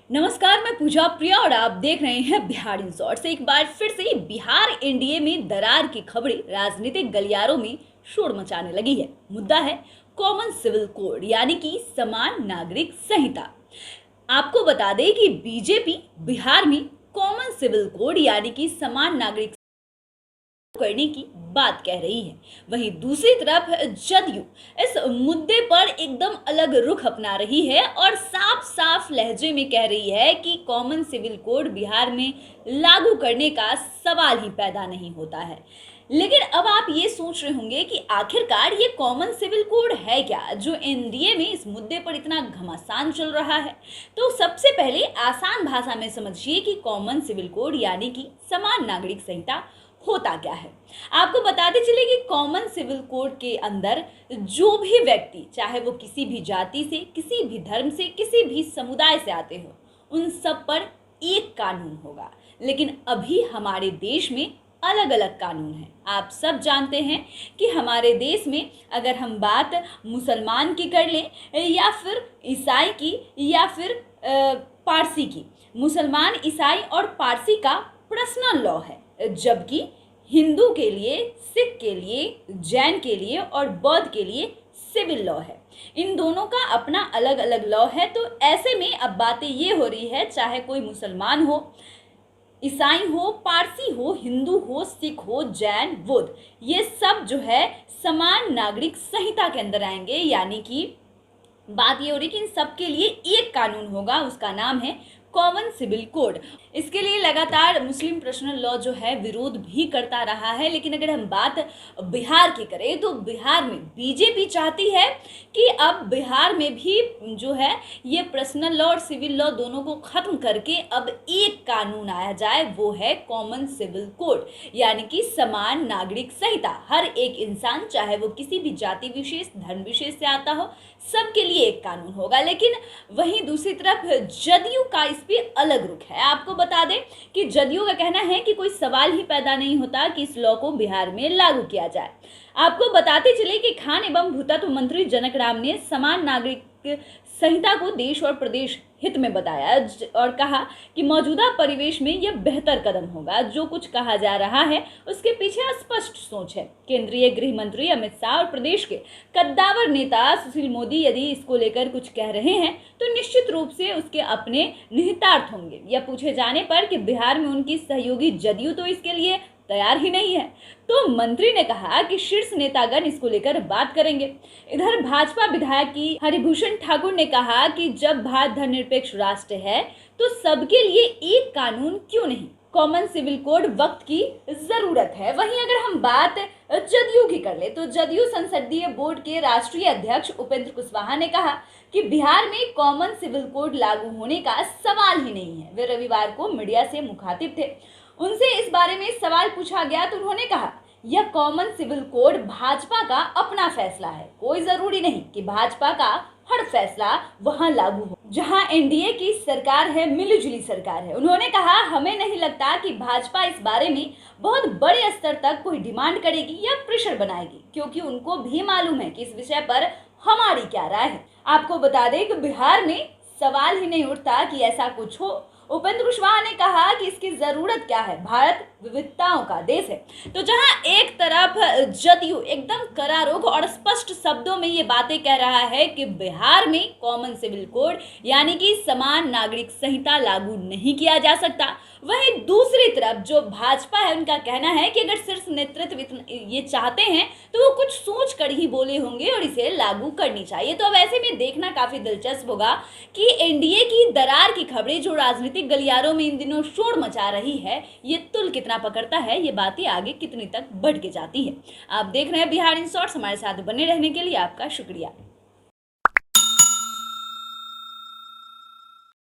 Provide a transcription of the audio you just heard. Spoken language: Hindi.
नमस्कार, मैं पूजा प्रिया और आप देख रहे हैं बिहार इन शॉर्ट्स। एक बार फिर से बिहार एनडीए में दरार की खबरें राजनीतिक गलियारों में शोर मचाने लगी है। मुद्दा है कॉमन सिविल कोड यानी कि समान नागरिक संहिता। आपको बता दें कि बीजेपी बिहार में कॉमन सिविल कोड यानी कि समान नागरिक करने की बात कह रही है। वहीं दूसरी तरफ जदयू इस मुद्दे पर एकदम अलग रुख अपना रही है और साफ साफ लहजे में कह रही है कि कॉमन सिविल कोड बिहार में लागू करने का सवाल ही पैदा नहीं होता है। लेकिन अब आप ये सोच रहे होंगे कि आखिरकार ये कॉमन सिविल कोड है क्या, जो एनडीए में इस मुद्दे पर इतना घमासान चल रहा है। तो सबसे पहले आसान भाषा में समझिए कि कॉमन सिविल कोड यानी कि समान नागरिक संहिता होता क्या है। आपको बताते चले कि कॉमन सिविल कोड के अंदर जो भी व्यक्ति, चाहे वो किसी भी जाति से, किसी भी धर्म से, किसी भी समुदाय से आते हो, उन सब पर एक कानून होगा। लेकिन अभी हमारे देश में अलग अलग कानून हैं। आप सब जानते हैं कि हमारे देश में अगर हम बात मुसलमान की कर लें या फिर ईसाई की या फिर पारसी की, मुसलमान, ईसाई और पारसी का पर्सनल लॉ है, जबकि हिंदू के लिए, सिख के लिए, जैन के लिए और बौद्ध के लिए सिविल लॉ है। इन दोनों का अपना अलग अलग लॉ है। तो ऐसे में अब बातें ये हो रही है, चाहे कोई मुसलमान हो, ईसाई हो, पारसी हो, हिंदू हो, सिख हो, जैन, बौद्ध, ये सब जो है समान नागरिक संहिता के अंदर आएंगे। यानी कि बात ये हो रही कि इन सब के लिए एक कानून होगा, उसका नाम है कॉमन सिविल कोड। इसके लिए लगातार मुस्लिम पर्सनल लॉ जो है विरोध भी करता रहा है। लेकिन अगर हम बात बिहार की करें तो बिहार में बीजेपी चाहती है कि अब बिहार में भी जो है ये पर्सनल लॉ और सिविल लॉ दोनों को खत्म करके अब एक कानून आया जाए, वो है कॉमन सिविल कोड यानी कि समान नागरिक संहिता। हर एक इंसान, चाहे वो किसी भी जाति विशेष, धर्म विशेष से आता हो, सबके लिए एक कानून होगा। लेकिन वहीं दूसरी तरफ जदयू का इस पे अलग रुख है। आपको बता दें कि जदयू का कहना है कि कोई सवाल ही पैदा नहीं होता कि इस लॉ को बिहार में लागू किया जाए। आपको बताते चले कि खान एवं भूतत्व मंत्री जनक राम ने समान नागरिक संहिता को देश और प्रदेश हित में बताया और कहा कि मौजूदा परिवेश में यह बेहतर कदम होगा। जो कुछ कहा जा रहा है उसके पीछे स्पष्ट सोच है। केंद्रीय गृह मंत्री अमित शाह और प्रदेश के कद्दावर नेता सुशील मोदी यदि इसको लेकर कुछ कह रहे हैं तो निश्चित रूप से उसके अपने निहितार्थ होंगे। यह पूछे जाने पर कि बिहार में उनकी सहयोगी जदयू तो इसके लिए तैयार ही नहीं है, तो मंत्री ने कहा कि शीर्ष नेतागण इसको लेकर बात करेंगे। इधर भाजपा विधायक की हरिभूषण ठाकुर ने कहा कि जब भारत धर्मनिरपेक्ष राष्ट्र है तो सबके लिए एक कानून क्यों नहीं, कॉमन सिविल कोड वक्त की जरूरत है। वहीं अगर हम बात जदयू की कर ले तो जदयू संसदीय बोर्ड के राष्ट्रीय अध्यक्ष उपेंद्र कुशवाहा ने कहा कि बिहार में कॉमन सिविल कोड लागू होने का सवाल ही नहीं है। वे रविवार को मीडिया से मुखातिब थे, उनसे इस बारे में सवाल पूछा गया तो उन्होंने कहा यह कॉमन सिविल कोड भाजपा का अपना फैसला है, कोई जरूरी नहीं कि भाजपा का हर फैसला वहां लागू हो जहां एनडीए की सरकार है, मिलीजुली सरकार है। उन्होंने कहा हमें नहीं लगता कि भाजपा इस बारे में बहुत बड़े स्तर तक कोई डिमांड करेगी या प्रेशर बनाएगी, क्योंकि उनको भी मालूम है कि इस विषय पर हमारी क्या राय है। आपको बता दें कि बिहार में सवाल ही नहीं उठता कि ऐसा कुछ हो। उपेंद्र कुशवाहा ने कहा कि इसकी जरूरत क्या है, भारत विविधताओं का देश है। तो जहां एक तरफ जदयू एकदम करारोग और स्पष्ट शब्दों में ये बातें कह रहा है कि बिहार में कॉमन सिविल कोड यानी कि समान नागरिक संहिता लागू नहीं किया जा सकता, वहीं दूसरी तरफ जो भाजपा है उनका कहना है कि अगर शीर्ष नेतृत्व ये चाहते हैं तो वो कुछ सोच कर ही बोले होंगे और इसे लागू करनी चाहिए। तो अब ऐसे में देखना काफी दिलचस्प होगा कि एनडीए की दरार की खबरें जो राजनीतिक गलियारों में इन दिनों शोर मचा रही है, ये तुल कितना पकड़ता है, ये बातें आगे कितनी तक बढ़ के जाती है। आप देख रहे हैं बिहार इन शॉर्ट्स। हमारे साथ बने रहने के लिए आपका शुक्रिया।